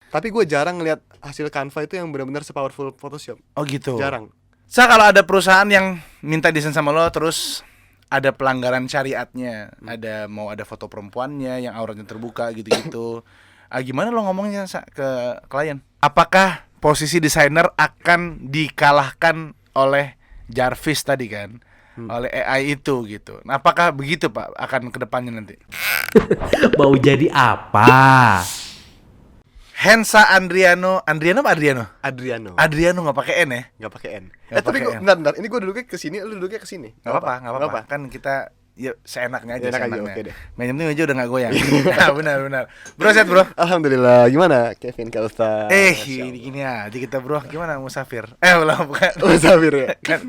Tapi gue jarang ngeliat hasil Canva itu yang benar-benar sepowerful Photoshop. Oh gitu. Jarang. Kalau ada perusahaan yang minta desain sama lo, terus ada pelanggaran syariatnya, ada foto perempuannya yang auratnya terbuka gitu-gitu. Gimana lo ngomongnya ke klien? Apakah posisi desainer akan dikalahkan oleh Jarvis tadi kan? Oleh AI itu gitu. Nah, apakah begitu Pak akan kedepannya nanti? Mau jadi apa? Hensa Andriano apa Adriano? Adriano Nggak pakai N ya? nggak pakai N. Nggak Tapi pakai N. bentar. Ini gue duduknya ke sini, lu duduknya ke sini. Nggak apa-apa. Kan kita ya seenaknya aja. Enak aja, seenaknya. oke deh. Yang penting aja udah nggak goyang. Nah, benar. Bro, sehat bro. Alhamdulillah. Gimana Kevin Kausta? Gini aja kita bro. Gimana musafir? Belum bukan. Musafir ya. kan.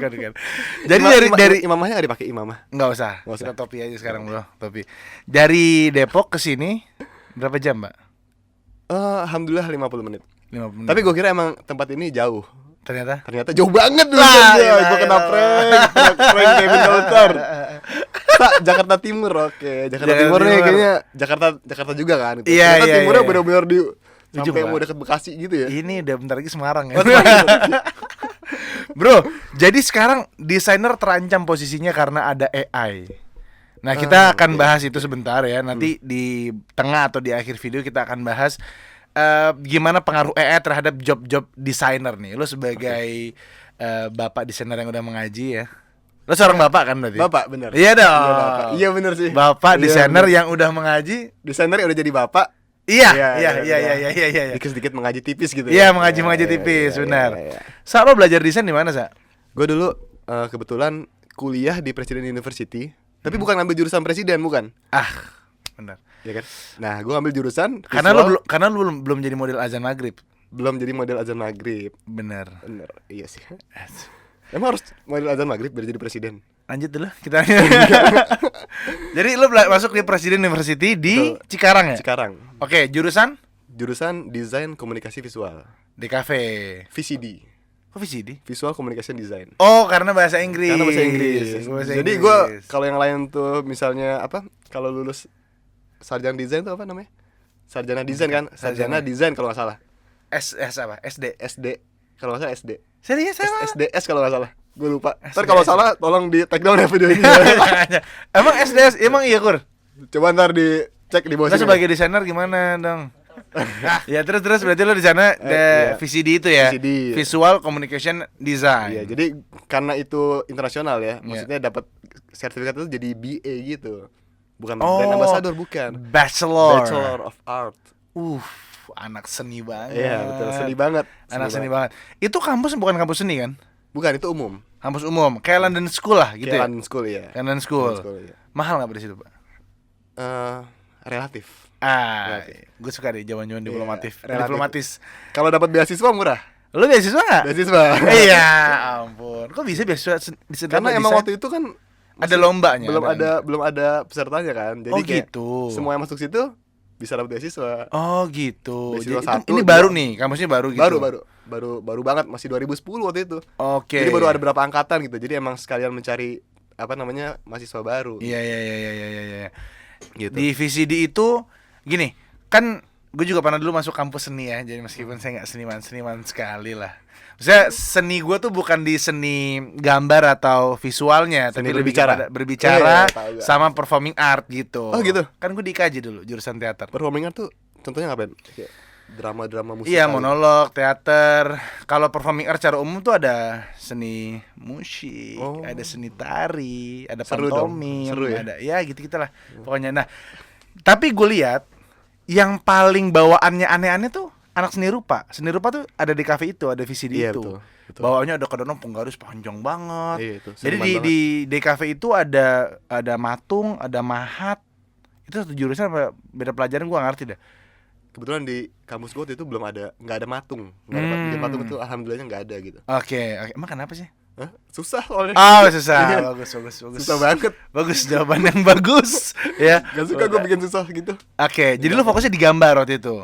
Jadi dari imamahnya nggak dipakai imamah. nggak usah. Kita topi aja sekarang bro. Topi. Dari Depok ke sini berapa jam, Mbak? Alhamdulillah 50 menit. 50 menit. Tapi gue kira emang tempat ini jauh. ternyata Jauh banget dulu. Gue kena prank Kevin Kausta. Jakarta Timur, oke. Jakarta Timur nih kayaknya Jakarta juga kan. Iya, Timurnya iya. benar-benar di sampai Juga. mau deket Bekasi gitu ya. ini udah bentar lagi Semarang ya. Bro, jadi sekarang desainer terancam posisinya karena ada AI. Nah, kita akan bahas itu sebentar ya. Nanti di tengah atau di akhir video kita akan bahas gimana pengaruh AI terhadap job-job desainer nih. Lo sebagai bapak desainer yang udah mengaji ya. Lo seorang bapak kan berarti? Bapak, bener. Iya dong. Iya, bapak. Iya bener sih. Bapak Iya, desainer bener. yang udah mengaji. Desainer yang udah jadi bapak. Iya. Dikit-dikit mengaji tipis gitu. Iya, mengaji tipis, benar. Sa, lo belajar desain di mana, Sa? Gue dulu kebetulan kuliah di Presiden University, tapi bukan ngambil jurusan presiden, bukan. Benar. Ya kan? Nah, gue ngambil jurusan Karena visual, lo belum jadi model azan maghrib. belum jadi model azan maghrib. Bener. Iya sih. Emang harus model azan maghrib biar jadi presiden? Lanjut dulu kita. Jadi lo masuk di Presiden University di Betul. Cikarang ya? Sekarang Oke, jurusan jurusan desain komunikasi visual, DKV. VCD, Kok VCD? Visual Communication Design. Oh, karena bahasa Inggris. Karena bahasa Inggris. Jadi gue kalau yang lain tuh misalnya apa? Kalau lulus sarjana desain tuh apa namanya? Sarjana desain kan? Sarjana desain kalau nggak salah. apa? SD. SD kalau nggak salah SD. Serius sama? SDS kalau nggak salah. Gue lupa. Ntar kalau salah tolong di take down ya video ini. Emang SDS emang iya, Kur? Coba ntar dicek di bawah Lo sini. sebagai desainer gimana dong? Ya terus berarti lo di sana iya. VCD itu ya, VCD. Visual Communication Design. Iya, jadi karena itu internasional ya, maksudnya dapat sertifikat itu jadi BA gitu. Bukan brand ambassador, bukan. Bachelor of Art. Anak seni banget. Iya, betul, seni banget. Anak seni banget. Itu kampus bukan kampus seni kan? Bukan, itu umum. Kampus umum, kayak London School lah gitu Kayak ya. London School ya. London School. Iya. Mahal nggak di situ, Pak? Relatif. Gue suka deh jaman-jaman diplomatif. relatif. Diplomatis. Kalau dapat beasiswa murah. Lu beasiswa nggak? Beasiswa. Iya, ampun. Kok bisa beasiswa Karena emang waktu itu kan ada lombanya. belum ada pesertanya kan. Jadi kayak gitu. semua yang masuk situ bisa dapat beasiswa. Oh gitu. Beasiswa Jadi satu, ini baru nih, kampusnya baru gitu. Baru banget, masih 2010 waktu itu. Oke. Jadi baru ada berapa angkatan gitu. Jadi emang sekalian mencari apa namanya mahasiswa baru. Iya. Gitu. Di VCD itu gini, kan gue juga pernah dulu masuk kampus seni ya. Jadi meskipun saya nggak seniman sekali lah. Maksudnya seni gue tuh bukan di seni gambar atau visualnya, Seni tapi berbicara. berbicara Tahu gak? sama performing art gitu. Oh, gitu? Kan gue di IKJ dulu jurusan teater. Performing art tuh contohnya ngapain? Kayak drama-drama musikal. Iya, monolog, teater. Kalau performing art secara umum tuh ada seni musik, ada seni tari, ada Seru dong. pantomim, Seru ya? ada ya gitu-gitulah. Pokoknya nah, tapi gue lihat yang paling bawaannya aneh-aneh tuh anak seni rupa. Seni rupa tuh ada di kafe itu, ada VCD Iya, itu. betul. Bawaannya ada kadang penggaris panjang banget. Iya, itu. Jadi Seniman di DKV itu ada matung, ada mahat. Itu satu jurusan apa beda pelajaran gua nggak ngerti dah. Kebetulan di kampus gue itu nggak ada matung. Nggak ada bikin matung itu alhamdulillahnya nggak ada gitu. Oke. Emang kenapa sih? Hah? Susah soalnya. Susah. Iya. Bagus. Susah banget. Bagus, jawaban yang bagus. Ya. Gak suka gue bikin susah gitu. Oke, jadi lu fokusnya di gambar waktu itu.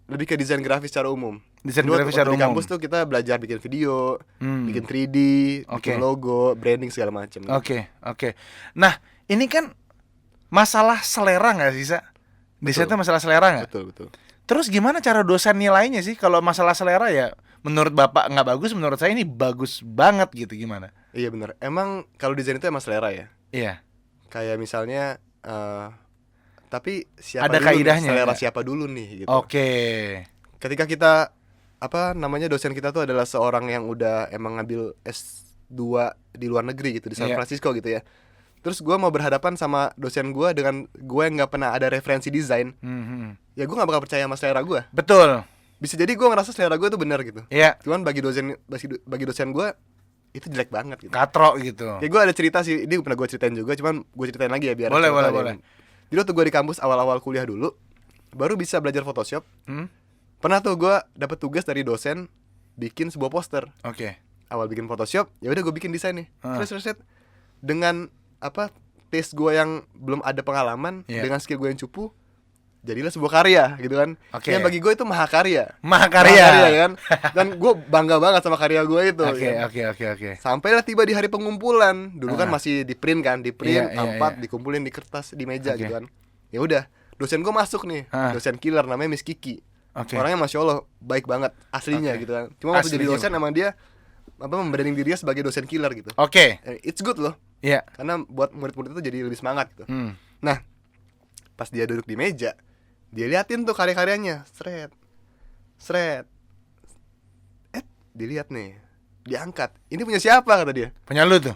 Lebih ke desain grafis secara umum. Desain Dulu grafis waktu secara di umum. kampus tuh kita belajar bikin video, bikin 3D, bikin Oke. logo, branding segala macam. Oke. Nah, ini kan masalah selera nggak sih, Sa? Desain itu masalah selera nggak? Betul. Terus gimana cara dosen nilainya sih? Kalau masalah selera ya, menurut Bapak nggak bagus, menurut saya ini bagus banget gitu, gimana? Iya bener. Emang kalau desain itu emang selera ya. Iya. Kayak misalnya tapi siapa Ada dulu nih, kaidahnya, selera ya? siapa dulu nih gitu. Oke. Ketika kita dosen kita tuh adalah seorang yang udah emang ngambil S2 di luar negeri gitu, di San Iya. Francisco gitu ya. Terus gue mau berhadapan sama dosen gue dengan gue yang nggak pernah ada referensi desain, ya gue nggak bakal percaya sama selera gue. Betul. Bisa jadi gue ngerasa selera gue tuh benar gitu. Iya. Cuman bagi dosen gue itu jelek banget gitu. Katro gitu. Ya gue ada cerita sih, ini pernah gue ceritain juga, cuman gue ceritain lagi ya biar Boleh, cerita boleh. Jadi waktu gue di kampus awal-awal kuliah dulu, baru bisa belajar Photoshop. Hmm? Pernah tuh gue dapet tugas dari dosen bikin sebuah poster. Oke. Awal bikin Photoshop, ya udah gue bikin desain nih. Ah. Terus dengan taste gue yang belum ada pengalaman, Iya. dengan skill gue yang cupu, jadilah sebuah karya gitu kan. Oke. Yang bagi gue itu mahakarya. Mahakarya. Ya kan. Dan gue bangga banget sama karya gue itu. Oke, ya. oke. Sampailah tiba di hari pengumpulan. Dulu kan Ah. masih di print kan, Iya, tempat iya. dikumpulin di kertas di meja Oke. gitu kan. Ya udah, dosen gue masuk nih, Ah. dosen killer namanya Miss Kiki. Oke. Orangnya Masya Allah baik banget aslinya Oke. gitu kan. Cuma waktu jadi Aslinya. dosen emang dia membranding dirinya sebagai dosen killer gitu. Oke. It's good loh, Iya. karena buat murid-murid itu jadi lebih semangat gitu. Hmm. Nah, pas dia duduk di meja, dia liatin tuh karya-karyanya, seret. Dilihat nih, diangkat. Ini punya siapa kata dia? Punya lu tuh.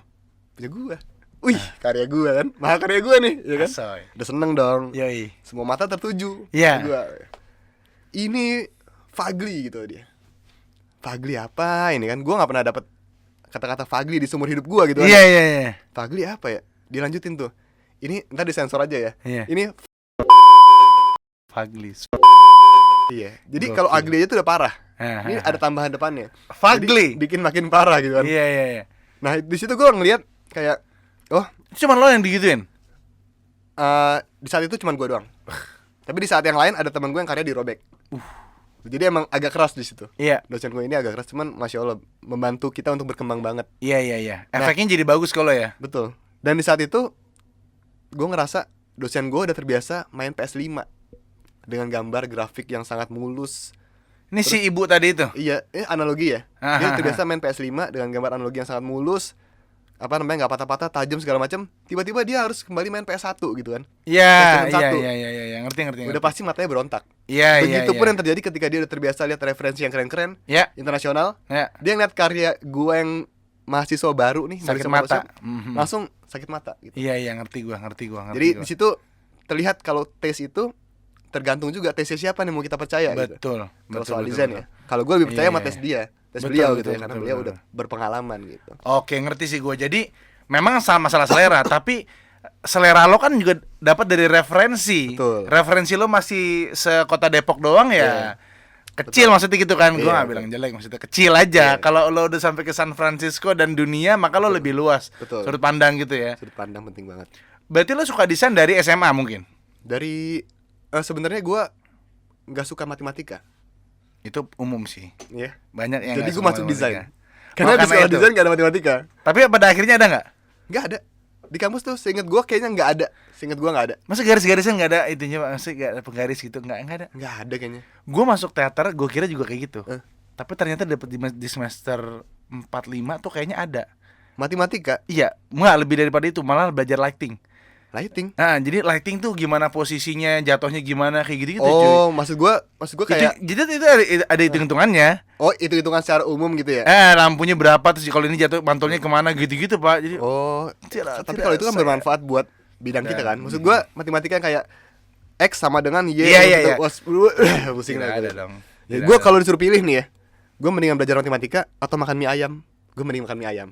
Punya gua. Wih, karya gua kan, mahakarya gua nih, ya kan? Asoy. Udah seneng dong. Yoi. Semua mata tertuju Iya. ke gua. Ini Fagli gitu dia. Fagli apa ini kan? Gua nggak pernah dapet kata-kata Fagli di seumur hidup gua gitu kan. Iya. Fagli apa ya? Dilanjutin tuh. Ini ntar disensor aja ya. Iya. Ini Faglis. iya. Jadi Gokil. kalau ugly aja tuh udah parah. Ini ada tambahan depannya. Fagli. Jadi bikin makin parah gitu kan. Iya. Nah, di situ gua ngeliat kayak Itu cuma lo yang digituin. di saat itu cuma gua doang. Tapi di saat yang lain ada teman gue yang karya dirobek. Jadi emang agak keras di situ. Iya. Dosen gue ini agak keras, cuman Masya Allah membantu kita untuk berkembang banget. Iya. Efeknya jadi bagus kalau ya. Betul. Dan di saat itu gue ngerasa dosen gue udah terbiasa main PS5 dengan gambar grafik yang sangat mulus. Ini si ibu tadi itu. Iya, analogi ya. Dia terbiasa main PS5 dengan gambar analogi yang sangat mulus. Nggak patah-patah, tajam segala macam. Tiba-tiba dia harus kembali main PS1 gitu kan. Iya. satu. Ngerti. Udah pasti matanya berontak. Iya. Begitupun yang terjadi ketika dia udah terbiasa lihat referensi yang keren-keren, Ya. internasional. Ya. Dia ngeliat karya gue yang mahasiswa baru nih, Sakit mahasiswa mata. Photoshop, langsung sakit mata gitu. Iya, ngerti gua. Jadi di situ terlihat kalau taste itu tergantung juga taste siapa nih mau kita percaya gitu. betul. Kalau soal desain ya. Kalau gue lebih percaya Iya, sama iya. taste dia, taste Betul, beliau betul, gitu ya, karena betul, beliau betul. udah berpengalaman gitu. Oke, ngerti sih gua. Jadi memang sama masalah selera, tapi selera lo kan juga dapat dari referensi. Betul. Referensi lo masih sekota Depok doang ya. Iya. Kecil maksudnya gitu kan. Gua Iya, nggak betul. bilang jelek, maksudnya kecil aja. Iya. Kalau lo udah sampai ke San Francisco dan dunia, maka lo lebih luas. Betul. Sudut pandang gitu ya. Sudut pandang penting banget. Berarti lo suka desain dari SMA mungkin? Dari sebenarnya gue nggak suka matematika, Itu umum sih. ya. Banyak yang Jadi nggak gue suka masuk matematika. desain. Karena di sekolah itu. desain nggak ada matematika. Tapi pada akhirnya ada nggak? Nggak ada. Di kampus tuh seinget gue kayaknya nggak ada. Seinget gue nggak ada. Masa garis-garisnya nggak ada itunya, maksudnya nggak ada penggaris gitu, nggak ada. Nggak ada kayaknya. Gue masuk teater, gue kira juga kayak gitu. Eh. Tapi ternyata dapet di semester 4-5 tuh kayaknya ada. Matematika, Iya, nggak lebih daripada itu, malah belajar lighting. lighting. Nah, jadi lighting tuh gimana posisinya, jatuhnya gimana, kayak gitu-gitu cuy. Oh, maksud gue kayak Itu ada hitung-hitungannya. oh itu hitungan secara umum gitu ya. Lampunya berapa, terus kalau ini jatuh mantulnya kemana gitu-gitu pak. Jadi Oh, Tidak- tapi tidak kalau itu kan saya- bermanfaat buat bidang kita kan. Dan- Maksud gue matematika yang kayak X sama dengan Y. Iya. Pusing tidak lah ada gitu. dong. Ya, Tidak gue ada. kalau disuruh pilih nih ya, gue mendingan belajar matematika atau makan mie ayam. Gue mending makan mie ayam.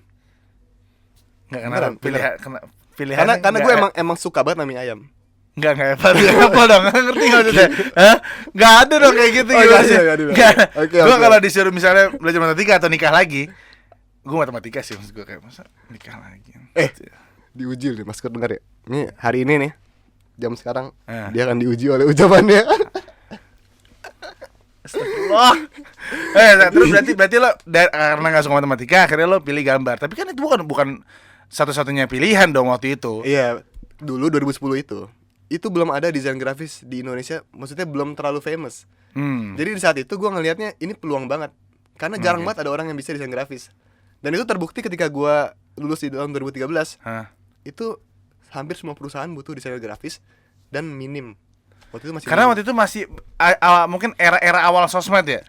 Nggak Beneran, pilihan Karena gue emang suka banget sama mie ayam. Nggak apa dong, nggak ngerti maksudnya. Hah? Nggak ada dong kayak gitu. Oh, gimana nggak ada, sih? nggak ada. Nggak. Oke, Gue oke. kalau disuruh misalnya belajar matematika atau nikah lagi, gue matematika sih, maksud gue kayak masa nikah lagi. Diuji nih, Mas Kur dengar ya. Ini hari ini nih, jam sekarang Eh. dia akan diuji oleh ucapannya. Astagfirullah. Terus berarti lo karena nggak suka matematika, akhirnya lo pilih gambar. Tapi kan itu bukan satu-satunya pilihan dong waktu itu. Iya, dulu 2010 itu. itu belum ada desain grafis di Indonesia, maksudnya belum terlalu famous. Jadi di saat itu gue ngelihatnya ini peluang banget, karena jarang banget ada orang yang bisa desain grafis. Dan itu terbukti ketika gue lulus di tahun 2013. Itu hampir semua perusahaan butuh desainer grafis dan minim. Karena waktu itu masih mungkin era-era awal sosmed ya.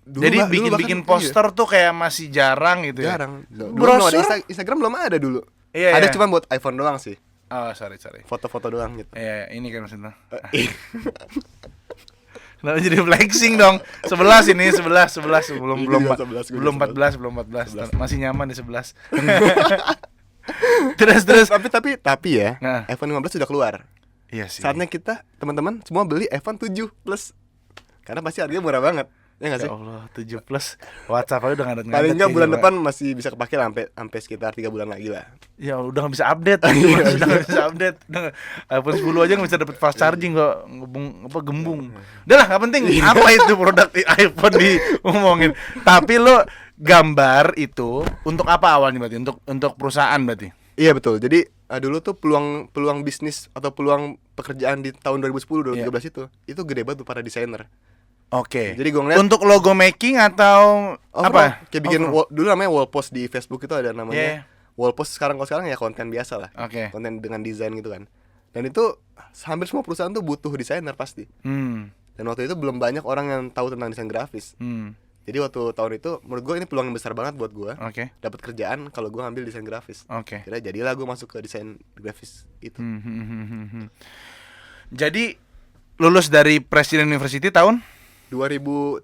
Jadi bikin poster tuh kayak masih jarang gitu ya. Jarang. Dulu belum ada Instagram belum ada dulu. Ada cuma buat iPhone doang sih. Oh, sorry. Foto-foto doang gitu. Iya, ini kan maksudnya. Kenapa jadi flexing dong? 11 ini, 11 belum 14. Masih nyaman di 11. terus Tapi ya, iPhone 15 sudah keluar. Iya sih. Saatnya kita teman-teman semua beli iPhone 7 Plus. Karena pasti harganya murah banget. Ya enggak sih? Ya Allah, 7 Plus. WhatsApp aja udah ngadet-ngadet. Paling enggak bulan depan masih bisa kepake sampai sekitar 3 bulan lagi lah. Ya udah enggak bisa update. Udah enggak bisa update. iPhone 10 aja enggak bisa dapat fast charging kok, gembung. Udahlah, enggak penting. Apa itu produk iPhone diomongin. Tapi lo gambar itu untuk apa awalnya berarti? Untuk perusahaan berarti? Iya betul. Jadi dulu tuh peluang bisnis atau peluang pekerjaan di tahun 2010 2013 itu gede banget tuh para desainer. Oke. Jadi gue ngeliat untuk logo making atau apa? Kayak bikin dulu namanya wall post di Facebook itu ada namanya. Wall post sekarang ya konten biasa lah. Konten dengan desain gitu kan. Dan itu hampir semua perusahaan tuh butuh desainer pasti. Dan waktu itu belum banyak orang yang tahu tentang desain grafis. Jadi waktu tahun itu menurut gue ini peluang yang besar banget buat gue. Dapat kerjaan kalau gue ngambil desain grafis. Kira jadilah gue masuk ke desain grafis itu. Jadi lulus dari Presiden University tahun 2013.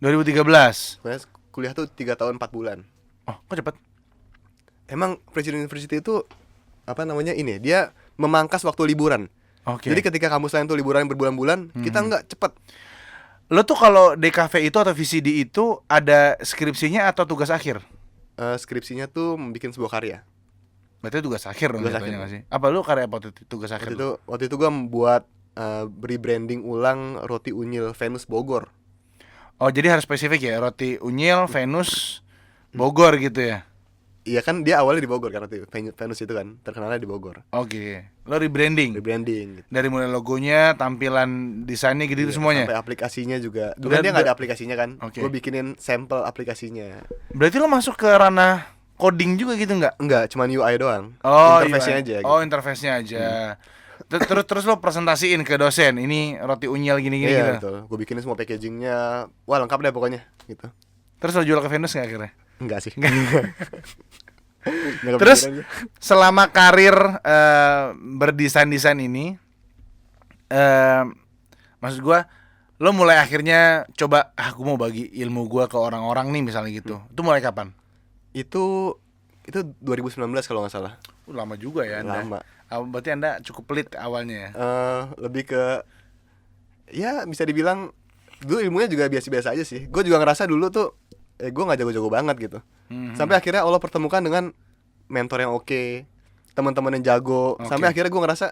Sebenarnya kuliah tuh 3 tahun 4 bulan. Oh, kok cepet? Emang Presiden University itu apa namanya ini? Dia memangkas waktu liburan. Jadi ketika kamu selain tuh liburan berbulan-bulan, kita enggak cepet. Lo tuh kalau DKV itu atau VCD itu ada skripsinya atau tugas akhir? Skripsinya tuh membuat sebuah karya. Berarti tugas akhir dong tugas akhir nggak sih? Apa lu karya apa tugas akhir? Waktu itu gue membuat rebranding ulang roti unyil Venus Bogor. Oh, jadi harus spesifik ya, roti unyil Venus Bogor gitu ya? Iya kan dia awalnya di Bogor karena Venus itu kan terkenalnya di Bogor. Oke. Lo rebranding Gitu. Dari mulai logonya, tampilan desainnya gitu semuanya. Sampai aplikasinya juga. Dulu kan dia nggak ada aplikasinya kan. Gue bikinin sampel aplikasinya. Berarti lo masuk ke ranah coding juga gitu nggak? Enggak, cuma UI doang. Interface-nya aja. Gitu. Oh, interface-nya aja. Terus lo presentasiin ke dosen, ini roti unyil gini-gini gitu. Iya betul. Gue bikinin semua packagingnya. Wah lengkap deh pokoknya gitu. Terus lo jual ke Venus nggak akhirnya? Enggak sih. Terus selama karir berdesain ini, maksud gue, lo mulai akhirnya coba, gue mau bagi ilmu gue ke orang-orang nih misalnya gitu. Itu mulai kapan? Itu 2019 kalau nggak salah. Lama juga ya Anda. Lama. Berarti Anda cukup pelit awalnya ya? Lebih ke, ya bisa dibilang dulu ilmunya juga biasa-biasa aja sih. Gue juga ngerasa dulu tuh gue nggak jago-jago banget gitu. Sampai akhirnya Allah pertemukan dengan mentor yang oke, teman-teman yang jago. Sampai akhirnya gue ngerasa,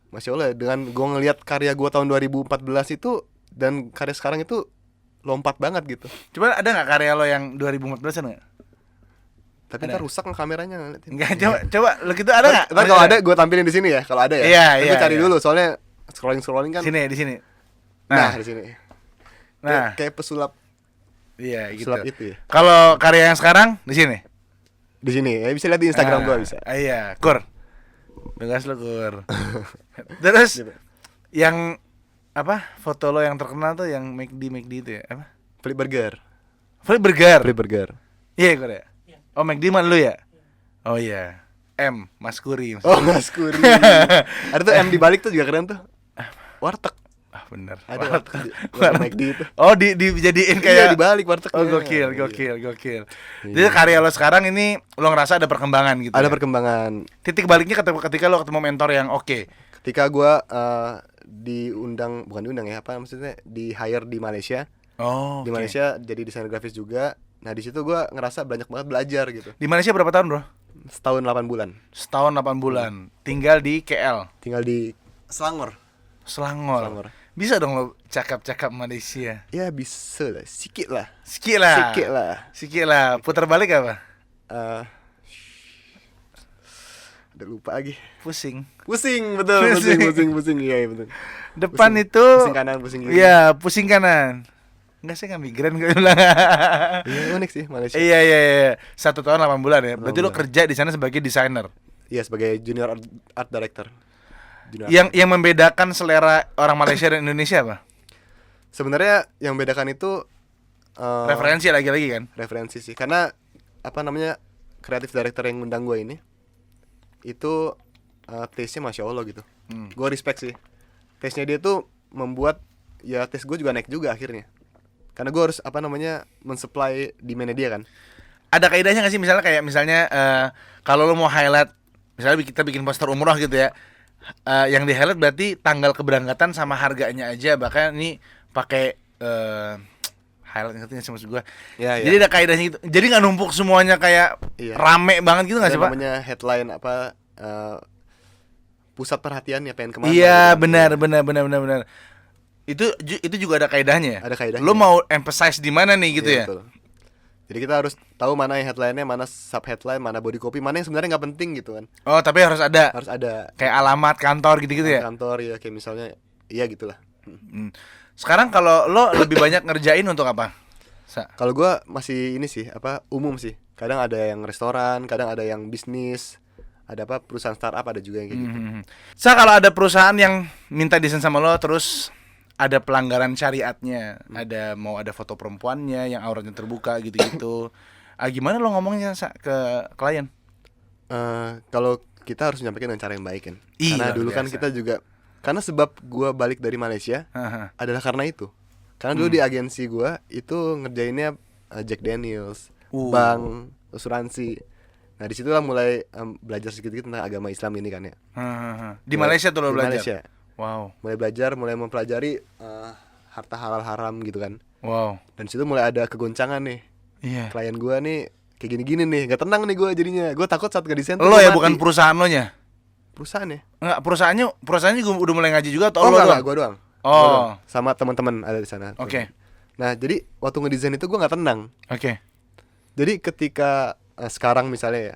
masya Allah dengan gue ngelihat karya gue tahun 2014 itu dan karya sekarang itu lompat banget gitu. Coba ada nggak karya lo yang 2014 nggak? Tapi ntar rusak kameranya. Enggak, coba lo gitu ada nggak? Ntar kalau ada gue tampilin di sini ya, kalau ada ya. Gue cari dulu soalnya scrolling kan. Di sini. Nah di sini. Nah, kayak pesulap. Iya gitu. Pesulap itu ya. Kalau karya yang sekarang di sini. Di sini, ya bisa lihat di Instagram gue bisa. Iya, Kur. Tugas lo, Kur. Terus yang apa? Foto lo yang terkenal tuh yang McD itu ya? Apa? Flip burger. Iya, Kur ya. Oh, McD mah lu ya? Oh iya. M, Mas Kuri. Oh, Mas Kuri. Ada tuh M di balik tuh juga keren tuh. Warteg. Bener. Ada warteg McD itu. Oh, dijadiin kayak di balik warteg. Oh, gokil. Jadi karya lo sekarang ini lo ngerasa ada perkembangan gitu. Ada perkembangan. Titik baliknya ketika lo ketemu mentor yang oke. Ketika gua bukan diundang ya, apa maksudnya di hire di Malaysia. Oh, di Malaysia jadi desainer grafis juga. Nah, di situ gua ngerasa banyak banget belajar gitu. Di Malaysia berapa tahun, Bro? Setahun 8 bulan. Setahun 8 bulan. Tinggal di KL. Tinggal di Selangor. Bisa dong lo cakap-cakap Malaysia. Ya bisa lah, sikit lah. Putar balik apa? Udah lupa lagi. Pusing. Pusing, betul, pusing. Iya, betul. Depan Pusing. itu Pusing kanan, pusing kiri. Iya, pusing kanan. Enggak, saya nggak migran gue bilang. Iya, unik sih Malaysia. Iya. 1 tahun 8 bulan ya. Berarti 8 lo bulan. kerja di sana sebagai desainer. Iya, sebagai junior art director. Junior Yang membedakan selera orang Malaysia dan Indonesia apa? Sebenarnya yang bedakan itu Referensi lagi-lagi kan? referensi sih. Karena apa namanya, kreatif director yang ngundang gue ini itu taste-nya Masya Allah gitu. Gue respect sih. Taste-nya dia tuh membuat ya taste gue juga naik juga akhirnya. Karena gue harus apa namanya mensupply demand-nya dia kan. Ada kaidahnya nggak sih, misalnya kalau lo mau highlight, misalnya kita bikin poster umroh gitu ya, yang di highlight berarti tanggal keberangkatan sama harganya aja, bahkan ini pakai highlight, ngerti nggak sih maksud gue? Iya. Jadi ada kaidahnya gitu, jadi nggak numpuk semuanya kayak Iya. rame banget gitu nggak Ada sih Pak? namanya headline apa pusat perhatian ya pengen kemana. Iya, gitu kan. benar. Itu juga ada kaidahnya. Ada kaidahnya. Lo mau emphasize di mana nih gitu Iya, ya? betul. Jadi kita harus tahu mana yang headline-nya, mana sub headline, mana body copy, mana yang sebenarnya nggak penting gitu kan. Oh, tapi harus ada Harus ada kayak alamat kantor gitu-gitu ya. kantor ya, kayak misalnya iya gitulah. Sekarang kalau lo lebih banyak ngerjain untuk apa? Kalau gua masih ini sih, apa umum sih. Kadang ada yang restoran, kadang ada yang bisnis, ada apa perusahaan startup, ada juga yang kayak gitu. Kalau ada perusahaan yang minta desain sama lo, terus ada pelanggaran syariatnya, mau ada foto perempuannya yang auratnya terbuka gitu-gitu. Gimana lo ngomongnya ke klien? Kalau kita harus menyampaikan dengan cara yang baik kan. Iya, Karena dulu kan biasa. kita juga, karena sebab gua balik dari Malaysia Haha. adalah karena itu. Karena dulu di agensi gua itu ngerjainnya Jack Daniels, bank, asuransi. Nah disitulah mulai belajar sedikit tentang agama Islam ini kan ya. Di Malaysia tuh lo Di belajar? Malaysia. Wow. Mulai mempelajari harta halal haram gitu kan. Wow. Dan situ mulai ada kegoncangan nih. Iya. Klien gua nih kayak gini-gini nih, gak tenang nih gua jadinya. Gua takut saat ngedesain tuh Lo gua ya, mati. bukan perusahaan lo nya? Perusahaan ya? Enggak, perusahaannya udah mulai ngaji juga atau Oh lo enggak, doang? gua doang. Oh. Gua doang. Sama teman-teman ada di sana. Oke. Nah, jadi waktu ngedesain itu gua nggak tenang. Oke. Jadi ketika sekarang misalnya ya,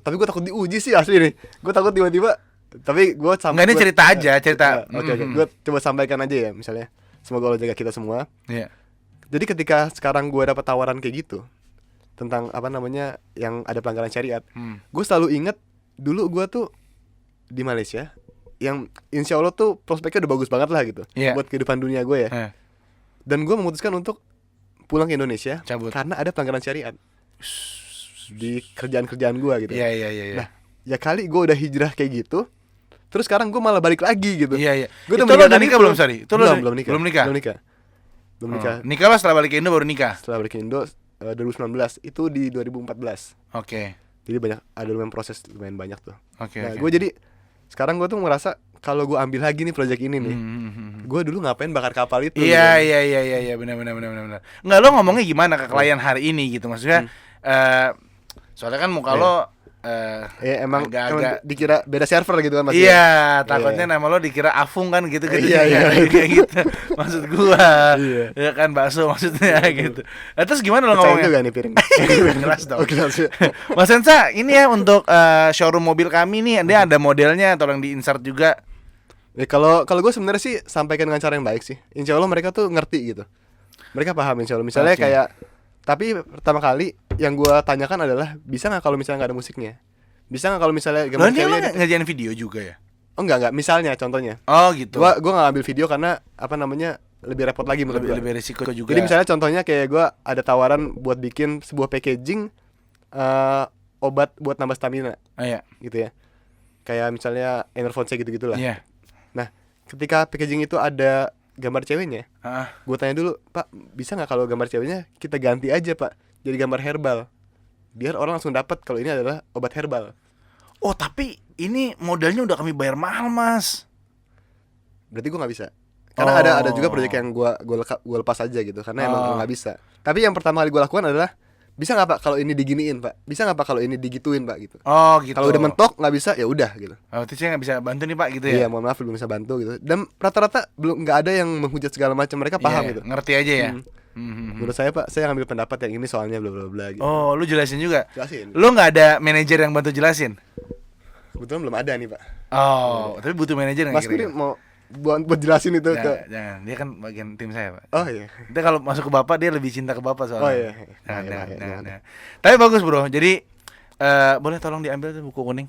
tapi gue takut diuji sih asli nih. Gue takut tiba-tiba, tapi gue Enggak, ini cerita aja, cerita. Oke, gue coba sampaikan aja ya, misalnya. Semoga Allah jaga kita semua. Iya. Jadi ketika sekarang gue dapat tawaran kayak gitu tentang apa namanya yang ada pelanggaran syariat, gue selalu inget dulu gue tuh di Malaysia yang insya Allah tuh prospeknya udah bagus banget lah gitu buat kehidupan dunia gue ya. Dan gue memutuskan untuk pulang ke Indonesia karena ada pelanggaran syariat di kerjaan-kerjaan gue gitu. Iya. Nah, ya kali gue udah hijrah kayak gitu, terus sekarang gue malah balik lagi gitu. Iya. Gue Itu lo udah nikah belum, sorry? Itu lo belum nikah. Belum nikah. Nikah lo setelah balik ke Indo baru nikah. Setelah balik ke Indo 2019, itu di 2014. Oke. Jadi ada lumayan banyak tuh. Oke. Nah, gue jadi sekarang gue tuh merasa kalau gue ambil lagi nih project ini nih, gue dulu ngapain bakar kapal itu? Iya, benar. Enggak, lo ngomongnya gimana ke klien hari ini gitu, maksudnya? Soalnya kan muka lo emang agak dikira beda server gitu kan masih. Iya, takutnya nama lo dikira Afung kan gitu. Iya. Kayak gitu. Maksud gua. Iya. Ya kan bakso maksudnya gitu. Nah, terus gimana lo Pecahin ngomongnya? juga nih piring. Jelas dong. Oh, jelas ya. Mas Ensa, ini ya untuk showroom mobil kami nih, dia ada modelnya, tolong di-insert juga. Ya, kalau gue sebenarnya sih sampaikan dengan cara yang baik sih. Insya Allah mereka tuh ngerti gitu. Mereka paham insya Allah. Misalnya kayak, tapi pertama kali yang gue tanyakan adalah bisa nggak kalau misalnya nggak ada musiknya? Bisa nggak kalau misalnya gambar Lo ceweknya? emang ngerjain video juga ya? Oh enggak. Misalnya contohnya. Oh gitu. Gue nggak ambil video karena apa namanya lebih repot lagi menurut gue. Lebih risiko juga. Jadi misalnya contohnya kayak gue ada tawaran buat bikin sebuah packaging obat buat nambah stamina. Iya. Gitu ya. Kayak misalnya Enervon gitu-gitulah. Iya. Nah, ketika packaging itu ada gambar ceweknya, gue tanya dulu, Pak, bisa nggak kalau gambar ceweknya kita ganti aja Pak, jadi gambar herbal, biar orang langsung dapat kalau ini adalah obat herbal. Oh tapi ini modalnya udah kami bayar mahal Mas. Berarti gue nggak bisa. Karena ada juga proyek yang gue lepas aja gitu, karena emang nggak bisa. Tapi yang pertama kali gue lakukan adalah, bisa nggak Pak kalau ini diginiin Pak, bisa nggak Pak kalau ini digituin Pak gitu. Oh gitu. Kalau udah mentok nggak bisa ya udah gitu. Oh itu saya nggak bisa bantu nih Pak gitu ya. Iya, mohon maaf belum bisa bantu gitu. Dan rata-rata belum nggak ada yang menghujat segala macam, mereka paham gitu. Ngerti aja ya. Menurut saya Pak, saya ngambil pendapat yang ini soalnya bla bla bla gitu. Oh lu jelasin juga. Jelasin. Lu nggak ada manajer yang bantu jelasin? Kebetulan belum ada nih, Pak. Oh, tapi butuh manajer nggak Mas Kuri kira-kira? mau buat jelasin itu ke. Jangan, dia kan bagian tim saya, Pak. Oh iya. Nanti kalau masuk ke bapak dia lebih cinta ke bapak soalnya. Oh iya. Jangan. Tapi bagus bro. Jadi boleh tolong diambil tuh buku kuning.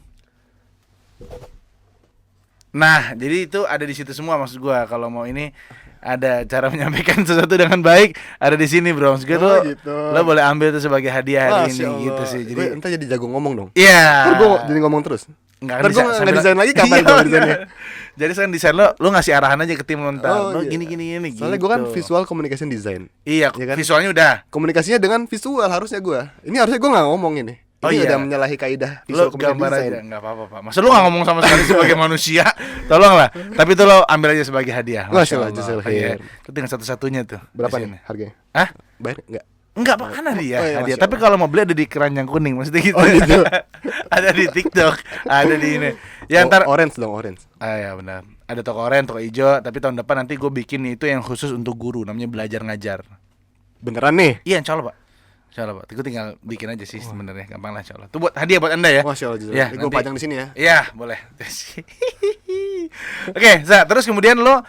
Nah, jadi itu ada di situ semua maksud gua. Kalau mau ini ada cara menyampaikan sesuatu dengan baik ada di sini bro. Maksud gua Oh, tuh gitu. lo boleh ambil tuh sebagai hadiah hari Masya ini gitu Allah. sih. Jadi Gue entar jadi jago ngomong dong. iya. Ntar gue jadi ngomong terus. Nggak Ntar gue nggak desain lagi kapan Iya, gue bener. desainnya. Jadi sekarang desain lo ngasih arahan aja ke tim lo ntar. Oh, Lo iya. gini Soalnya gitu. gue kan visual communication design. Iya, Iya kan? visualnya udah. Komunikasinya dengan visual harusnya gue. Ini harusnya gue nggak ngomong ini. Oh, Ini iya. udah menyalahi kaidah Lo visual communication gambar design. aja, nggak apa-apa Pak. Masa lo nggak ngomong sama sekali sebagai manusia? Tolonglah. Tapi itu lo ambil aja sebagai hadiah. Masya Allah, jazakallah Iya. khair. Itu tinggal satu-satunya tuh. Berapa di nih sini. harganya? Hah? Bayar nggak? Enggak Pak, kan hadiah. Oh, iya, Hadiah. Masya Tapi Allah. kalau mau beli ada di keranjang kuning, maksudnya gitu. Oh, gitu. Ada di TikTok, ada di ini. Ya ntar Orange dong, orange. ya benar. Ada toko oranye, toko hijau, tapi tahun depan nanti gue bikin itu yang khusus untuk guru, namanya belajar ngajar. Beneran nih? Iya, insya Allah Pak. Insya Allah Pak. Gue tinggal bikin aja sih sebenarnya, gampang lah insya Allah. Itu buat hadiah buat anda ya. Masya Allah, Ya, gue nanti- pajang di sini ya. Iya, boleh. Oke, terus kemudian lo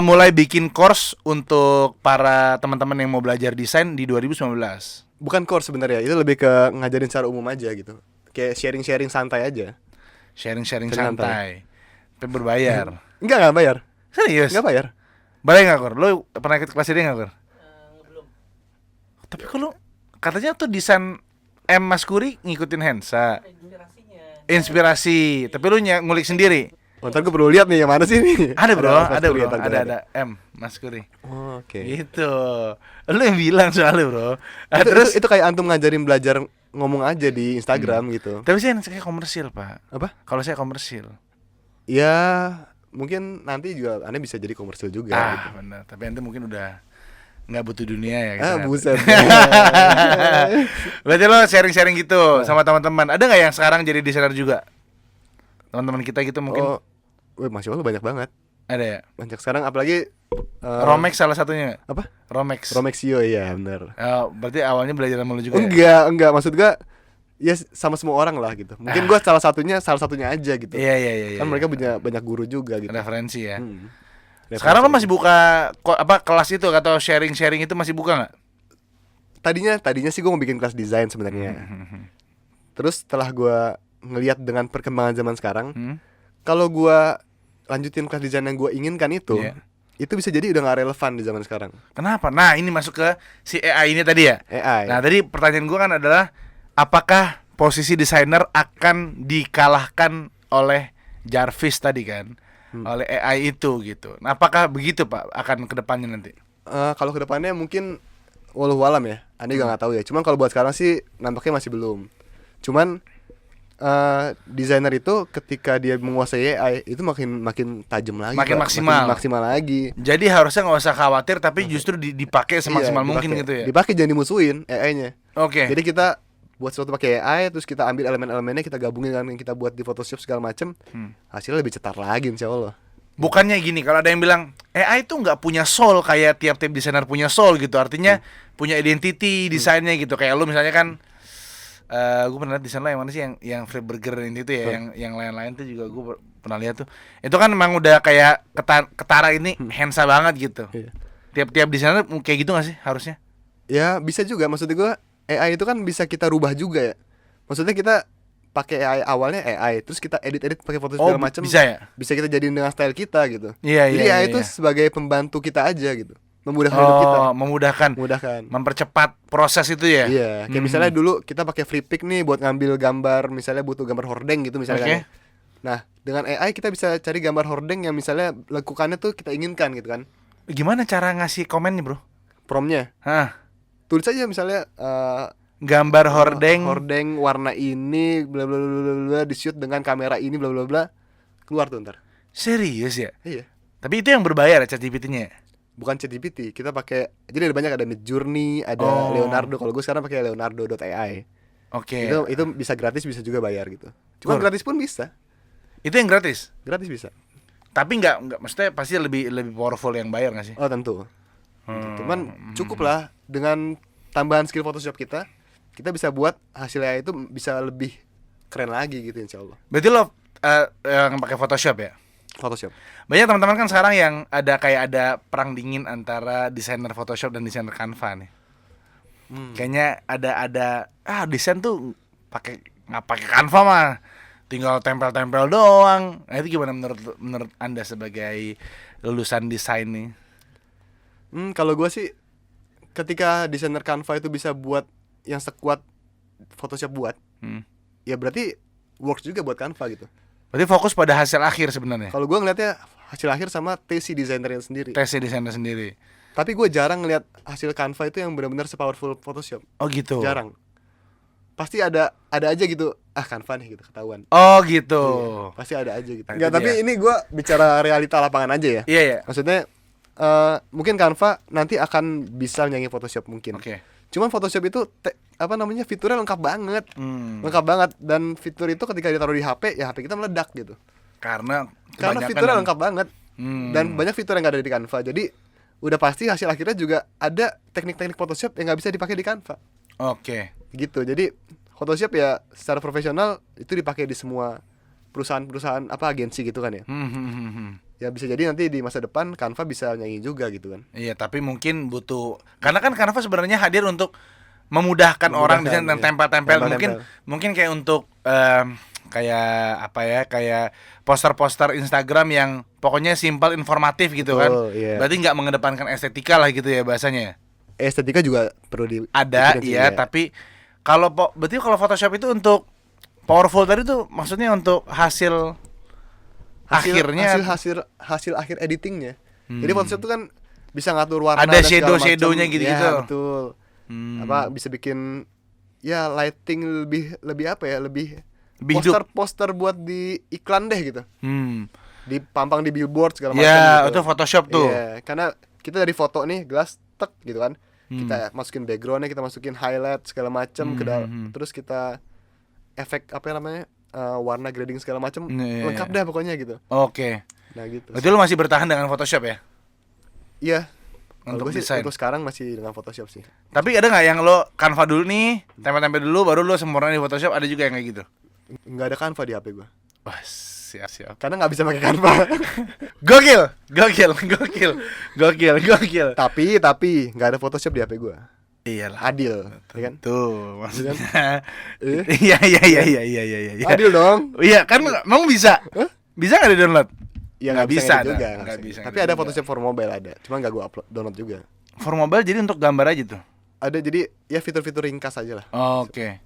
mulai bikin course untuk para teman-teman yang mau belajar desain di 2019. Bukan course sebenarnya, itu lebih ke ngajarin secara umum aja gitu. Kayak sharing-sharing santai aja. Sharing-sharing Sharing santai. Tapi berbayar. Nggak bayar. Serius? Nggak bayar. Boleh nggak, Kor? Lo pernah ikut kelas ini nggak, Kor? Belum. Tapi kalau katanya tuh desain M Mas Kuri ngikutin Hensa. Inspirasi. Tapi lu ngulik sendiri. Oh, ntar gue perlu lihat nih yang mana sih ini. Ada bro, Mas ada Kuri bro, ya, ntar gue ada lihat. M Mas Kuri. Oh, oke. Gitu. Lu yang bilang soalnya bro. Terus itu kayak antum ngajarin belajar ngomong aja di Instagram gitu. Tapi saya kayak komersil Pak. Apa? Kalau saya komersil. Ya, mungkin nanti juga Anda bisa jadi komersil juga gitu. Benar. Tapi nanti mungkin udah nggak butuh dunia ya. Gitu, Ah, kan. buset. Berarti lo sharing-sharing gitu sama teman-teman. Ada nggak yang sekarang jadi desainer juga? Teman-teman kita gitu mungkin. Oh, wih, Masya Allah banyak banget. Ada ya? Banyak sekarang apalagi Romex salah satunya nggak? apa? Romex. Romexio ya, benar. Oh, berarti awalnya belajar sama lu juga Enggak, maksud gua ya sama semua orang lah gitu. Mungkin gua salah satunya aja gitu. ya? Iya. Kan mereka punya banyak guru juga gitu. referensi ya. Hmm. Sekarang lo Referensi. masih buka kelas itu atau sharing-sharing itu masih buka nggak? Tadinya sih gua mau bikin kelas desain sebenarnya. Terus setelah gua ngelihat dengan perkembangan zaman sekarang, kalau gua lanjutin kelas desain yang gua inginkan itu, Iya. itu bisa jadi udah gak relevan di zaman sekarang. Kenapa? Nah ini masuk ke si AI ini tadi ya. AI. Nah tadi pertanyaan gua kan adalah apakah posisi desainer akan dikalahkan oleh Jarvis tadi kan, oleh AI itu gitu. Nah, apakah begitu Pak akan kedepannya nanti? Kalau kedepannya mungkin walau alam ya, Anda juga nggak tahu ya. Cuman kalau buat sekarang sih nampaknya masih belum. Cuman desainer itu ketika dia menguasai AI itu makin tajam lagi, Makin Pak. maksimal. makin maksimal lagi. Jadi harusnya nggak usah khawatir, tapi justru dipakai semaksimal Iya, mungkin dipakai. gitu ya. Dipakai, jangan dimusuhin AI-nya. Oke. Jadi kita buat sesuatu pakai AI, terus kita ambil elemen-elemennya, kita gabungin dengan yang kita buat di Photoshop segala macem, hasilnya lebih cetar lagi insya Allah. Bukannya gini, kalau ada yang bilang AI itu nggak punya soul kayak tiap-tiap desainer punya soul gitu, artinya punya identity desainnya gitu. Kayak lu misalnya kan, gue pernah lihat desain lo yang mana sih yang free burger ini tuh ya, yang lain-lain tuh juga gue pernah lihat tuh. Itu kan memang udah kayak ketara ini Hensa banget gitu. Iya. Tiap-tiap desainer kayak gitu nggak sih harusnya? Ya bisa juga, maksudnya gue AI itu kan bisa kita rubah juga ya. Maksudnya kita pakai AI awalnya AI, terus kita edit pakai foto segala macam. Bisa ya? Bisa kita jadiin dengan style kita gitu. Iya, Jadi iya, AI iya, itu iya. sebagai pembantu kita aja gitu. Memudahkan hidup kita. Memudahkan. Memudahkan. Mempercepat proses itu ya. Iya, kayak misalnya dulu kita pakai free pick nih buat ngambil gambar, misalnya butuh gambar hordeng gitu misalnya. Oke. Kan. Nah, dengan AI kita bisa cari gambar hordeng yang misalnya lekukannya tuh kita inginkan gitu kan. Gimana cara ngasih komennya, Bro? Promptnya Hah, tulis aja misalnya gambar hordeng. hordeng warna ini bla bla bla bla bla di shoot dengan kamera ini bla bla bla, keluar tuh ntar. Serius ya? Iya. Tapi itu yang berbayar ya ChatGPT-nya ya? Bukan ChatGPT, kita pakai, jadi ada banyak, ada Midjourney, ada Oh. Leonardo. Kalau gue sekarang pakai Leonardo.ai. Oke. Itu bisa gratis, bisa juga bayar gitu. Cuma Cool. gratis pun bisa. Itu yang gratis. Gratis bisa. Tapi enggak maksudnya pasti lebih powerful yang bayar nggak sih? Oh, tentu. Cuman cukup lah dengan tambahan skill Photoshop kita bisa buat hasilnya itu bisa lebih keren lagi gitu insya Allah. Berarti lo yang pakai Photoshop ya. Photoshop. Banyak teman-teman kan sekarang yang ada perang dingin antara desainer Photoshop dan desainer Canva nih. Kayaknya ada desain tuh nggak pakai Canva mah, tinggal tempel-tempel doang. Nah itu gimana menurut Anda sebagai lulusan desain nih? Kalau gue sih, ketika desainer Canva itu bisa buat yang sekuat Photoshop buat, ya berarti works juga buat Canva gitu. Berarti fokus pada hasil akhir sebenarnya. Kalau gue ngeliatnya hasil akhir sama taste si desainernya sendiri. Tesnya desainer sendiri. Tapi gue jarang ngeliat hasil Canva itu yang benar-benar sepowerful Photoshop. Oh gitu. Jarang. Pasti ada aja gitu. Canva nih gitu, ketahuan. Oh gitu. Iya, pasti ada aja gitu. Nah, Enggak, itu tapi dia. ini gue bicara realita lapangan aja ya. Iya ya. Maksudnya mungkin Canva nanti akan bisa nyanyi Photoshop mungkin. Oke. Cuman Photoshop itu fiturnya lengkap banget. Lengkap banget, dan fitur itu ketika ditaruh di HP, ya HP kita meledak gitu. Karena Fiturnya lengkap banget. Dan banyak fitur yang gak ada di Canva. Jadi udah pasti hasil akhirnya juga ada teknik-teknik Photoshop yang gak bisa dipakai di Canva. Oke. Gitu. Jadi Photoshop ya secara profesional itu dipakai di semua perusahaan agensi gitu kan ya. Ya bisa jadi nanti di masa depan Canva bisa nyanyi juga gitu kan. Iya, tapi mungkin butuh, karena kan Canva sebenarnya hadir untuk memudahkan orang desain dan iya. tempel-tempel. Tempel-tempel. Mungkin kayak untuk kayak apa ya, kayak poster-poster Instagram yang pokoknya simpel, informatif gitu kan. Iya. Berarti nggak mengedepankan estetika lah gitu ya bahasanya. Estetika juga perlu di Ada, pikirin sih, iya, tapi berarti kalau Photoshop itu untuk powerful tadi tuh maksudnya untuk hasil akhirnya hasil akhir editingnya. Jadi Photoshop itu kan bisa ngatur warna, ada dan segala shadow-shadownya macam. gitu-gitu. Ya, betul. Bisa bikin ya lighting lebih apa ya, lebih hidup. poster buat di iklan deh gitu. Dipampang di billboard segala macam Ya, gitu. itu Photoshop tuh. Iya, karena kita dari foto nih gelas tek gitu kan. Kita masukin backgroundnya, kita masukin highlight segala macam terus kita efek apa namanya, warna grading segala macam, lengkap dah pokoknya gitu. Oke. Nah gitu. Berarti lu masih bertahan dengan Photoshop ya? Iya. Untuk Untuk sih desain. untuk sekarang masih dengan Photoshop sih. Tapi ada nggak yang lo Canva dulu nih, tempel-tempel dulu, baru lo sempurna di Photoshop? Ada juga yang kayak gitu? Nggak ada Canva di HP gua. Wah, siap. Karena nggak bisa pakai Canva. Gokil. tapi nggak ada Photoshop di HP gua. Iyalah. Adil, ya kan? Tuh, maksudnya. Eh? Iya. Adil dong. Iya, kan emang bisa? Bisa nggak di-download? Ya Nggak bisa, ngedit juga. nggak bisa Tapi ngedit ada juga. Photoshop for mobile ada. Cuma nggak gua download juga. For mobile jadi untuk gambar aja tuh? Ada, jadi ya fitur-fitur ringkas aja lah. Oke.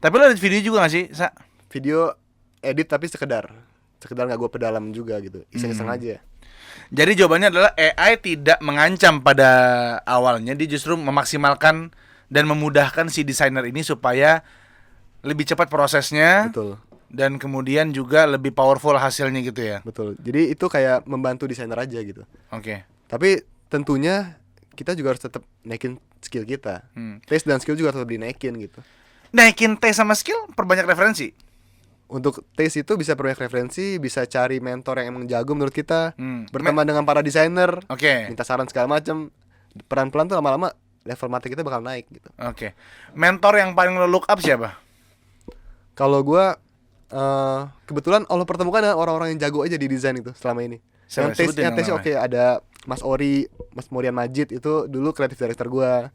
Tapi lo ada video juga nggak sih, Sa? Video edit tapi sekedar nggak gua pedalam juga gitu. Iseng-iseng aja. Jadi jawabannya adalah AI tidak mengancam pada awalnya, dia justru memaksimalkan dan memudahkan si desainer ini supaya lebih cepat prosesnya. Betul. Dan kemudian juga lebih powerful hasilnya gitu ya. Betul. Jadi itu kayak membantu desainer aja gitu. Oke. Tapi tentunya kita juga harus tetap naikin skill kita. Taste dan skill juga tetap dinaikin gitu. Naikin taste sama skill, perbanyak referensi. Untuk taste itu bisa perbanyak referensi, bisa cari mentor yang emang jago menurut kita, berteman Me- dengan para desainer, Oke. minta saran segala macam. Pelan-pelan tuh lama-lama level mata kita bakal naik gitu. Oke. Mentor yang paling lo look up siapa? Kalau gua kebetulan Allah pertemukan dengan orang-orang yang jago aja di desain itu selama ini. Siapa? Yang Sebutin taste namanya. oke, ada Mas Ori, Mas Morian Majid, itu dulu kreatif director gua.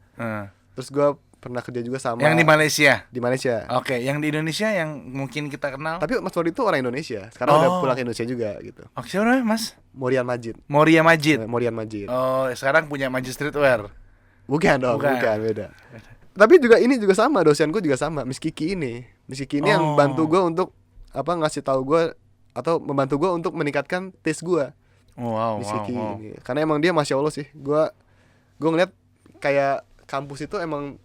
Terus gua pernah kerja juga sama Yang di Malaysia. di Malaysia. Oke, yang di Indonesia yang mungkin kita kenal. Tapi Mas Mori itu orang Indonesia. Sekarang udah Oh. pulang ke Indonesia juga gitu. Oke, siapa namanya, Mas? Morian Majid. Moria Majid. Morian Majid. Oh, sekarang punya Majid Streetwear. Bukan dong, Bukan. bukan, beda. Tapi juga ini juga sama, dosenku juga sama, Miss Kiki ini. Miss Kiki ini yang bantu gue untuk ngasih tahu gue atau membantu gue untuk meningkatkan tes gue. Wow, Miss Kiki ini. Karena emang dia Masya Allah sih. Gue ngeliat kayak kampus itu emang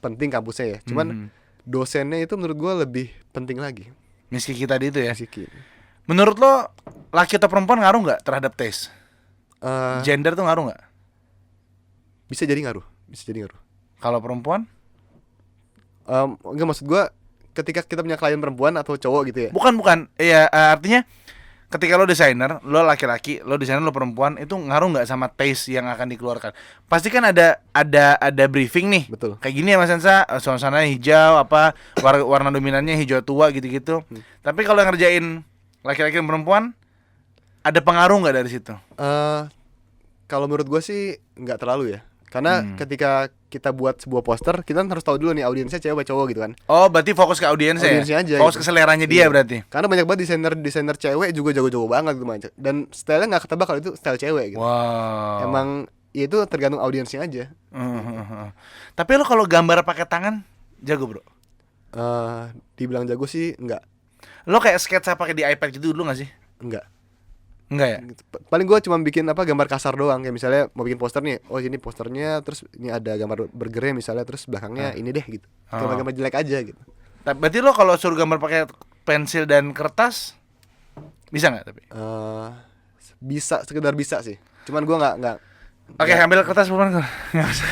penting kampusnya ya. Cuman dosennya itu menurut gue lebih penting lagi. Miss Kiki tadi itu ya. Miss Kiki. Menurut lo laki atau perempuan ngaruh nggak terhadap taste? Eh, Gender tuh ngaruh nggak? bisa jadi ngaruh. Kalau perempuan? Enggak, maksud gue ketika kita punya klien perempuan atau cowok gitu ya. Bukan. Iya, artinya ketika lo desainer, lo laki-laki, lo desainer, lo perempuan, itu ngaruh nggak sama taste yang akan dikeluarkan? Pasti kan ada briefing nih. Betul. Kayak gini ya Mas Ensa, suasananya hijau, warna dominannya hijau tua gitu-gitu. Tapi kalau yang ngerjain laki-laki dan perempuan ada pengaruh nggak dari situ? Kalau menurut gue sih nggak terlalu ya. Karena ketika kita buat sebuah poster, kita kan harus tahu dulu nih audiensnya cewek cowok gitu kan. Oh, berarti fokus ke audiensnya Audiensnya ya? aja Fokus gitu. ke seleranya dia Iya. berarti. Karena banyak banget desainer cewek juga jago-jago banget gitu macam. Dan stylenya nggak ketebak kalau itu style cewek gitu. Wow. Emang ya itu tergantung audiensnya aja. Tapi lo kalau gambar pakai tangan jago, Bro? Dibilang jago sih enggak. Lo kayak sketsa pakai di iPad gitu dulu nggak sih? Enggak. Enggak ya? Paling gue cuma bikin gambar kasar doang. Kayak misalnya mau bikin poster nih, oh ini posternya, terus ini ada gambar burgernya misalnya, terus belakangnya ini deh gitu. Gambar-gambar jelek aja gitu. Berarti lo kalau suruh gambar pakai pensil dan kertas bisa nggak tapi? Bisa, sekedar bisa sih. Cuman gue nggak. Oke, ambil kertas bukan? Nggak usah.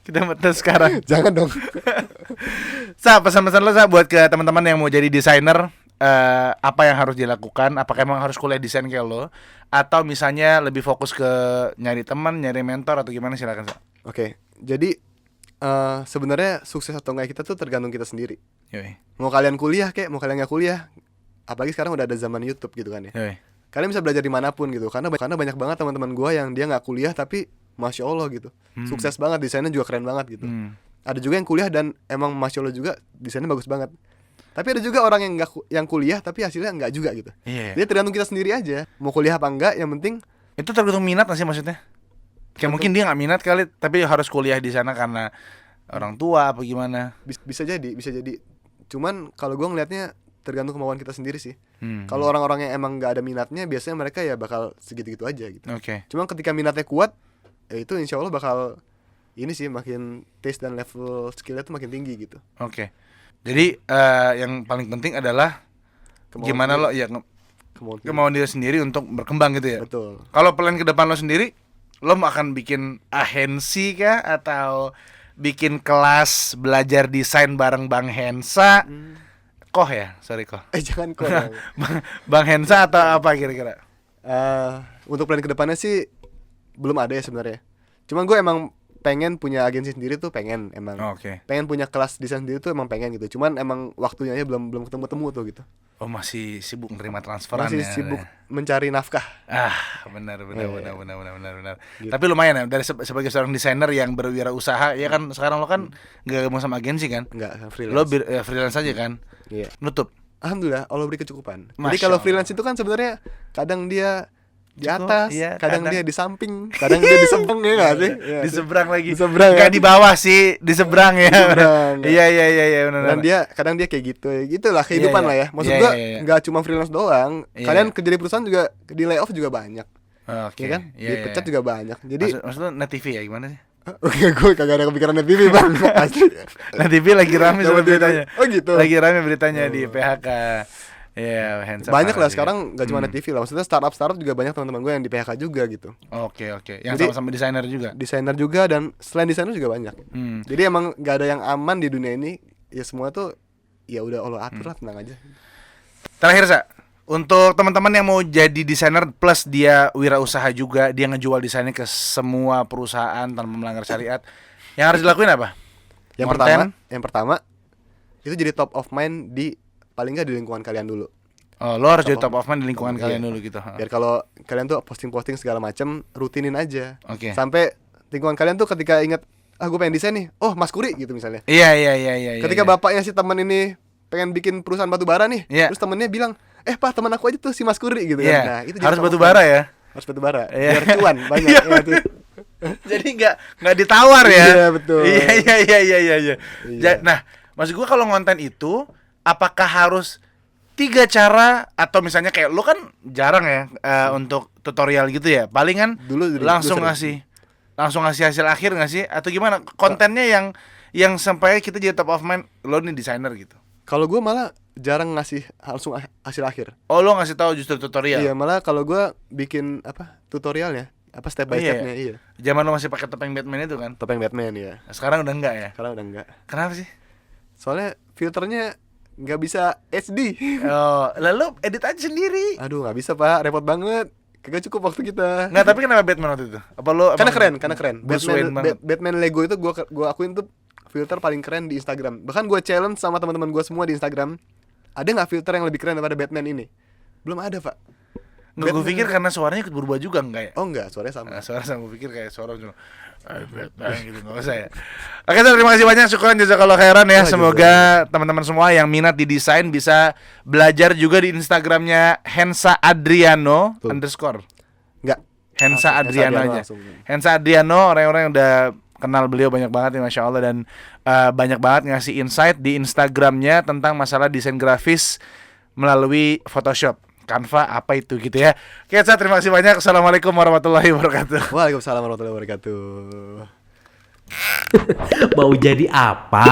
Kita tes sekarang. Jangan dong. Sa, pesan-pesan lo Sa buat ke teman-teman yang mau jadi desainer, apa yang harus dilakukan? Apakah emang harus kuliah desain kayak lo? Atau misalnya lebih fokus ke nyari teman, nyari mentor atau gimana, silakan Sa. Oke, jadi sebenarnya sukses atau enggak kita tuh tergantung kita sendiri. Yoi. Mau kalian kuliah kek, mau kalian nggak kuliah, apalagi sekarang udah ada zaman YouTube gitu kan ya. Yoi. Kalian bisa belajar dimanapun gitu. Karena banyak banget teman-teman gue yang dia nggak kuliah tapi masya Allah gitu, sukses banget, desainnya juga keren banget gitu. Ada juga yang kuliah dan emang masya Allah juga desainnya bagus banget. Tapi ada juga orang yang yang kuliah tapi hasilnya nggak juga gitu. Iya. Dia tergantung kita sendiri aja. Mau kuliah apa enggak, yang penting Itu tergantung minat nggak sih maksudnya? Kayak mungkin dia nggak minat kali, tapi harus kuliah di sana karena orang tua apa gimana? bisa jadi. Cuman kalau gue ngelihatnya tergantung kemauan kita sendiri sih. Kalau orang-orang yang emang nggak ada minatnya, biasanya mereka ya bakal segitu-gitu aja gitu. Oke. Cuma ketika minatnya kuat, ya itu insya Allah bakal ini sih, makin taste dan level skillnya tuh makin tinggi gitu. Oke. Jadi yang paling penting adalah gimana lo ya kemauan diri sendiri untuk berkembang gitu ya. Betul. Kalau plan ke depan lo sendiri, lo mau akan bikin agensi kah atau bikin kelas belajar desain bareng Bang Hensa? Koh ya, sorry Koh. Jangan kok. Bang Hensa atau apa kira-kira? Untuk plan kedepannya sih belum ada ya sebenarnya. Cuman gue emang pengen punya agensi sendiri tuh, pengen emang. Oke. Pengen punya kelas desain sendiri tuh emang pengen gitu. Cuman emang waktunya aja belum ketemu tuh gitu. Oh, masih sibuk nerima transferan Masih ya. sibuk mencari nafkah. Benar. Gitu. Tapi lumayan ya dari sebagai seorang desainer yang berwirausaha, ya kan sekarang lo kan nggak mau sama agensi kan? Enggak, freelance. Lo freelance aja kan? Iya. Nutup. Alhamdulillah Allah beri kecukupan. Jadi Masya kalau Allah. freelance itu kan sebenarnya kadang dia di Cukup, atas, iya, kadang kadang- dia di samping, kadang dia di seberang ya nggak sih? Iya. Di seberang lagi. Di seberang ya. Nggak di bawah sih, di seberang ya. Di seberang, ya. Iya benar. Dan dia kadang dia kayak gitu, gitulah kehidupan Iya, lah ya. iya. Maksud Iya, gua iya, iya. nggak cuma freelance doang. Iya, Kalian iya. kerja di perusahaan juga di layoff juga banyak, Oke. ya kan? Dipecat juga banyak. Jadi Maksud lo Net TV ya gimana sih? gue kagak ada kepikiran net TV bang, asli. Net TV lagi rame Sama soal beritanya. Oh gitu. Lagi rame beritanya di PHK. Iya, Hensa Banyak parah lah sih. sekarang, nggak cuma net TV lah. Maksudnya startup juga banyak teman-teman gue yang di PHK juga gitu. Oke. Yang Jadi- sama-sama desainer juga. Desainer juga, dan selain desainer juga banyak. Jadi emang nggak ada yang aman di dunia ini. Ya semua tuh ya udah Allah atur lah, tenang aja. Terakhir Sa, untuk teman-teman yang mau jadi desainer plus dia wirausaha juga, dia ngejual desainnya ke semua perusahaan tanpa melanggar syariat, yang harus dilakuin apa? Konten? Yang pertama itu jadi top of mind di paling nggak di lingkungan kalian dulu. Oh, lo harus jadi top of mind di lingkungan Iya. kalian dulu gitu. Biar kalau kalian tuh posting-posting segala macam rutinin aja. Oke. Sampai lingkungan kalian tuh ketika ingat, gue pengen desain nih, oh Mas Kuri gitu misalnya. Iya. Ketika bapaknya si teman ini pengen bikin perusahaan batu bara nih, Iya. terus temennya bilang, Pak teman aku aja tuh si Mas Kuri gitu kan. Iya. Nah, itu jadi Harus top batu of bara mind. ya. Harus batu bara. Iya. Biar cuan banyak. Iya, Ya, tuh. Jadi nggak ditawar ya. Iya, betul. Iya. Iya. Nah, maksud gua kalau ngonten itu apakah harus 3 cara, atau misalnya kayak lu kan jarang ya untuk tutorial gitu ya. Palingan Dulu langsung sering. ngasih hasil akhir nggak sih, atau gimana? Kontennya yang sampai kita jadi top of mind, lo nih desainer gitu. Kalau gue malah jarang ngasih langsung hasil akhir. Oh, lo ngasih tahu justru tutorial. Iya, malah kalau gue bikin tutorialnya, step by Oh, iya, stepnya, iya. Zaman lo masih pakai topeng Batman itu kan. Topeng Batman ya. Nah, sekarang udah enggak ya? Sekarang udah enggak. Kenapa sih? Soalnya filternya nggak bisa HD. Oh, lalu edit aja sendiri. Aduh, nggak bisa pak, repot banget. Kagak cukup waktu kita. Nggak, tapi kenapa Batman waktu itu? Apa lo Karena emang keren. Bruce Wayne banget? Batman Lego itu gua akuin tuh filter paling keren di Instagram. Bahkan gua challenge sama teman-teman gua semua di Instagram. Ada nggak filter yang lebih keren daripada Batman ini? Belum ada, Pak. Nggak, gue pikir karena suaranya ikut berubah juga enggak ya? Oh enggak, suaranya sama. Nah, suara sama gue pikir kayak suara cuma gitu, nggak usah ya. Oke, terima kasih banyak, syukuran jazakallah khairan ya. Semoga teman-teman semua yang minat di desain bisa belajar juga di Instagramnya Hensa Adriano _ Enggak. Hensa Adriano aja. langsung. Hensa Adriano, orang-orang yang udah kenal beliau banyak banget ya, Masya Allah. Dan banyak banget ngasih insight di Instagramnya tentang masalah desain grafis melalui Photoshop, Canva, apa itu gitu ya. Oke, terima kasih banyak. Assalamualaikum warahmatullahi wabarakatuh. Waalaikumsalam warahmatullahi wabarakatuh. Mau jadi apa?